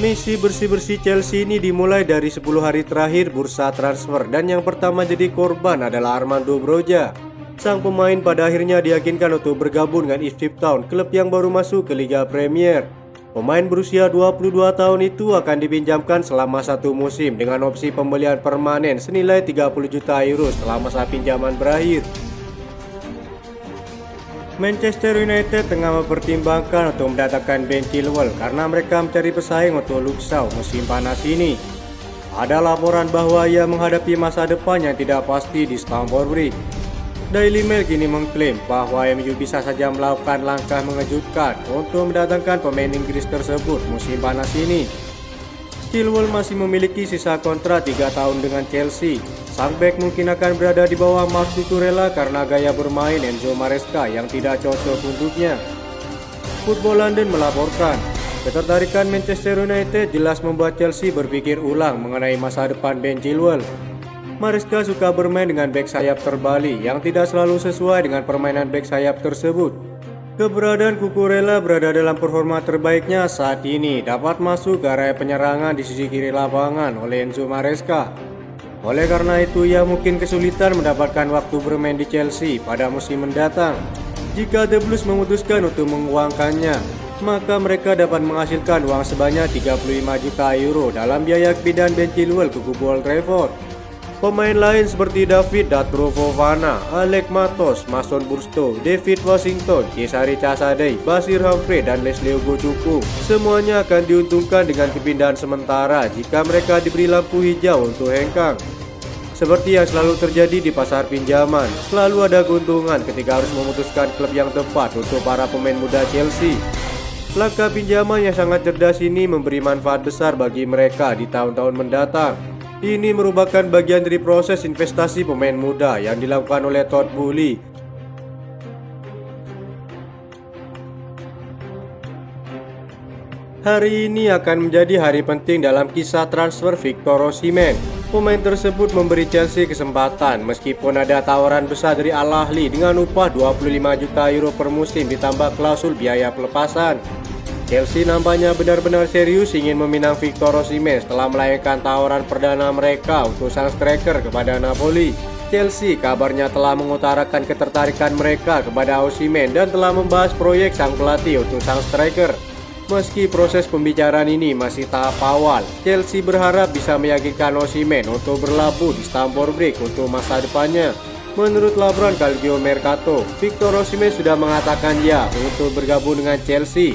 Misi bersih-bersih Chelsea ini dimulai dari 10 hari terakhir bursa transfer dan yang pertama jadi korban adalah Armando Broja. Sang pemain pada akhirnya diyakinkan untuk bergabung dengan Ipswich Town, klub yang baru masuk ke Liga Premier. Pemain berusia 22 tahun itu akan dipinjamkan selama 1 musim dengan opsi pembelian permanen senilai 30 juta euro setelah masa pinjaman berakhir. Manchester United tengah mempertimbangkan untuk mendatangkan Ben Chilwell karena mereka mencari pesaing untuk Luke Shaw musim panas ini. Ada laporan bahwa ia menghadapi masa depan yang tidak pasti di Stamford Bridge. Daily Mail kini mengklaim bahwa MU bisa saja melakukan langkah mengejutkan untuk mendatangkan pemain Inggris tersebut musim panas ini. Chilwell masih memiliki sisa kontrak 3 tahun dengan Chelsea. Sang bek mungkin akan berada di bawah Marc Cucurella karena gaya bermain Enzo Maresca yang tidak cocok untuknya. Football London melaporkan, ketertarikan Manchester United jelas membuat Chelsea berpikir ulang mengenai masa depan Ben Chilwell. Maresca suka bermain dengan bek sayap terbalik yang tidak selalu sesuai dengan permainan bek sayap tersebut. Keberadaan Cucurella berada dalam performa terbaiknya saat ini dapat masuk ke area penyerangan di sisi kiri lapangan oleh Enzo Maresca. Oleh karena itu ia mungkin kesulitan mendapatkan waktu bermain di Chelsea pada musim mendatang. Jika The Blues memutuskan untuk menguangkannya, maka mereka dapat menghasilkan uang sebanyak 35 juta euro dalam biaya kepindahan Ben Chilwell ke kubu Old Trafford. Pemain lain seperti David Datro Fofana, Alec Matos, Mason Burstow, David Washington, Kesari Casadei, Basir Humphrey, dan Leslie Ugochukwu semuanya akan diuntungkan dengan kepindahan sementara jika mereka diberi lampu hijau untuk hengkang. Seperti yang selalu terjadi di pasar pinjaman, selalu ada keuntungan ketika harus memutuskan klub yang tepat untuk para pemain muda Chelsea. Langkah pinjaman yang sangat cerdas ini memberi manfaat besar bagi mereka di tahun-tahun mendatang. Ini merupakan bagian dari proses investasi pemain muda yang dilakukan oleh Todd Boehly. Hari ini akan menjadi hari penting dalam kisah transfer Victor Osimhen. Pemain tersebut memberi Chelsea kesempatan meskipun ada tawaran besar dari Al Ahly dengan upah 25 juta euro per musim ditambah klausul biaya pelepasan. Chelsea nampaknya benar-benar serius ingin meminang Victor Osimhen setelah melayangkan tawaran perdana mereka untuk sang striker kepada Napoli. Chelsea kabarnya telah mengutarakan ketertarikan mereka kepada Osimhen dan telah membahas proyek sang pelatih untuk sang striker. Meski proses pembicaraan ini masih tahap awal, Chelsea berharap bisa meyakinkan Osimhen untuk berlabuh di Stamford Bridge untuk masa depannya. Menurut laporan Calcio Mercato, Victor Osimhen sudah mengatakan ya untuk bergabung dengan Chelsea.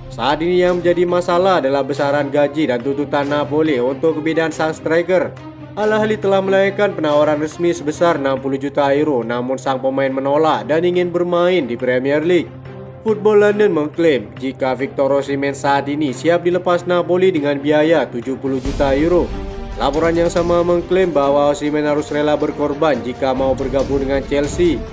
Saat ini yang menjadi masalah adalah besaran gaji dan tuntutan Napoli untuk kepindahan sang striker. Al Ahly telah melayangkan penawaran resmi sebesar 60 juta euro, namun sang pemain menolak dan ingin bermain di Premier League. Football London mengklaim jika Victor Osimhen saat ini siap dilepas Napoli dengan biaya 70 juta euro. Laporan yang sama mengklaim bahwa Osimhen harus rela berkorban jika mau bergabung dengan Chelsea.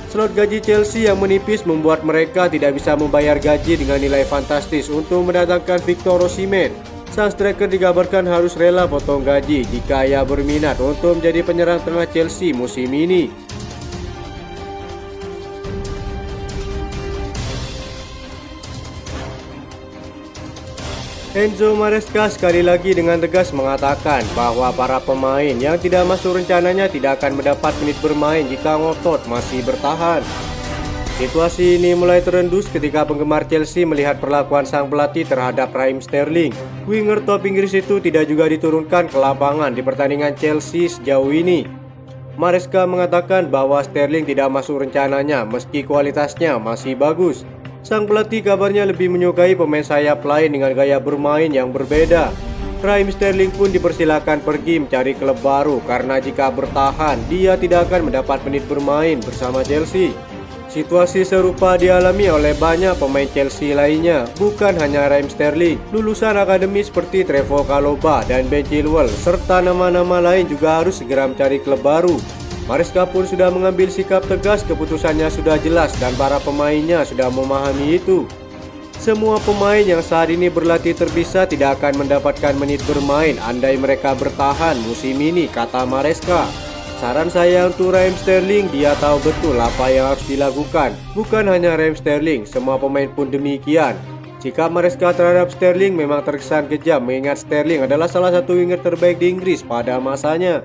Slot gaji Chelsea yang menipis membuat mereka tidak bisa membayar gaji dengan nilai fantastis untuk mendatangkan Victor Osimhen. Sang striker dikabarkan harus rela potong gaji jika ia berminat untuk menjadi penyerang tengah Chelsea musim ini. Enzo Maresca sekali lagi dengan tegas mengatakan bahwa para pemain yang tidak masuk rencananya tidak akan mendapat menit bermain jika ngotot masih bertahan. Situasi ini mulai terendus ketika penggemar Chelsea melihat perlakuan sang pelatih terhadap Raheem Sterling. Winger top Inggris itu tidak juga diturunkan ke lapangan di pertandingan Chelsea sejauh ini. Maresca mengatakan bahwa Sterling tidak masuk rencananya meski kualitasnya masih bagus. Sang pelatih kabarnya lebih menyukai pemain sayap lain dengan gaya bermain yang berbeda. Raheem Sterling pun dipersilakan pergi mencari klub baru karena jika bertahan dia tidak akan mendapat menit bermain bersama Chelsea. Situasi serupa dialami oleh banyak pemain Chelsea lainnya, bukan hanya Raheem Sterling. Lulusan akademi seperti Trevoh Chalobah dan Ben Chilwell serta nama-nama lain juga harus segera mencari klub baru. Maresca pun sudah mengambil sikap tegas, keputusannya sudah jelas dan para pemainnya sudah memahami itu. Semua pemain yang saat ini berlatih terpisah tidak akan mendapatkan menit bermain andai mereka bertahan musim ini, kata Maresca. Saran saya untuk Raheem Sterling, dia tahu betul apa yang harus dilakukan. Bukan hanya Raheem Sterling, semua pemain pun demikian. Sikap Maresca terhadap Sterling memang terkesan kejam mengingat Sterling adalah salah satu winger terbaik di Inggris pada masanya.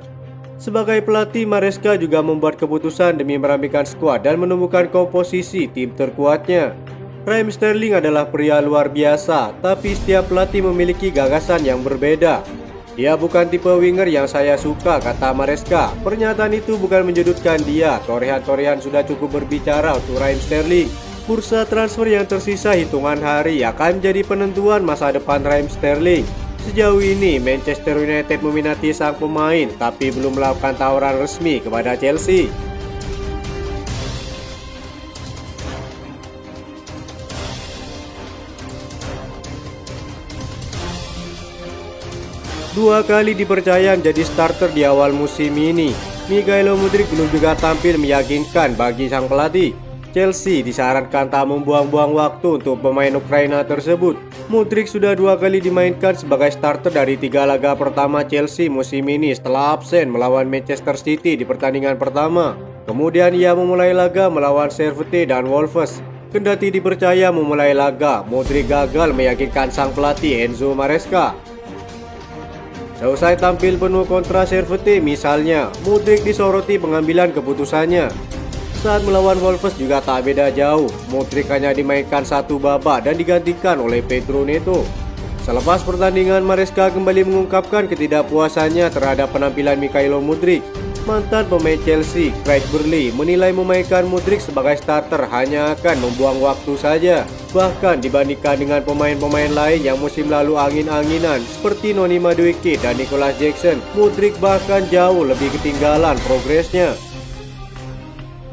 Sebagai pelatih, Maresca juga membuat keputusan demi merapikan skuad dan menemukan komposisi tim terkuatnya. Raheem Sterling adalah pria luar biasa, tapi setiap pelatih memiliki gagasan yang berbeda. Dia bukan tipe winger yang saya suka, kata Maresca. Pernyataan itu bukan menjudutkan dia. Torehan-torehan sudah cukup berbicara untuk Raheem Sterling. Bursa transfer yang tersisa hitungan hari akan menjadi penentuan masa depan Raheem Sterling. Sejauh ini Manchester United meminati sang pemain tapi belum melakukan tawaran resmi kepada Chelsea. Dua kali dipercaya menjadi starter di awal musim ini, Mikhailo Mudryk belum juga tampil meyakinkan bagi sang pelatih. Chelsea disarankan tak membuang-buang waktu untuk pemain Ukraina tersebut. Mudryk sudah dua kali dimainkan sebagai starter dari 3 laga pertama Chelsea musim ini setelah absen melawan Manchester City di pertandingan pertama. Kemudian ia memulai laga melawan Servette dan Wolves. Kendati dipercaya memulai laga, Mudryk gagal meyakinkan sang pelatih Enzo Maresca. Seusai tampil penuh kontra Servette misalnya, Mudryk disoroti pengambilan keputusannya. Saat melawan Wolves juga tak beda jauh, Mudryk hanya dimainkan satu babak dan digantikan oleh Pedro Neto. Selepas pertandingan, Maresca kembali mengungkapkan ketidakpuasannya terhadap penampilan Mikhailo Mudryk. Mantan pemain Chelsea, Craig Burley, menilai memainkan Mudryk sebagai starter hanya akan membuang waktu saja. Bahkan dibandingkan dengan pemain-pemain lain yang musim lalu angin-anginan seperti Noni Madueke dan Nicolas Jackson, Mudryk bahkan jauh lebih ketinggalan progresnya.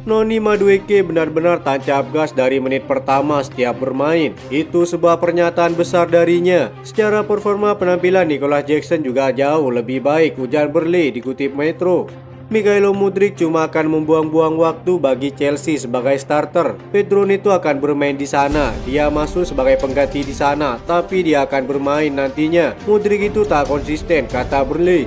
Noni Madueke benar-benar tancap gas dari menit pertama setiap bermain. Itu sebuah pernyataan besar darinya. Secara performa penampilan Nicolas Jackson juga jauh lebih baik, ujar Burley dikutip Metro. Mikhailo Mudryk cuma akan membuang-buang waktu bagi Chelsea sebagai starter. Pedro Neto akan bermain di sana. Dia masuk sebagai pengganti di sana, tapi dia akan bermain nantinya. Mudryk itu tak konsisten, kata Burley.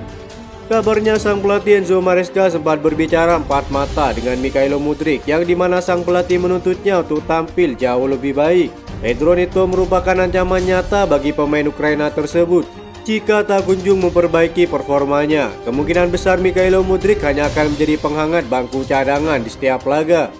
Kabarnya sang pelatih Enzo Maresca sempat berbicara empat mata dengan Mikhailo Mudryk, yang dimana sang pelatih menuntutnya untuk tampil jauh lebih baik. Pedro Neto merupakan ancaman nyata bagi pemain Ukraina tersebut. Jika tak kunjung memperbaiki performanya, kemungkinan besar Mikhailo Mudryk hanya akan menjadi penghangat bangku cadangan di setiap laga.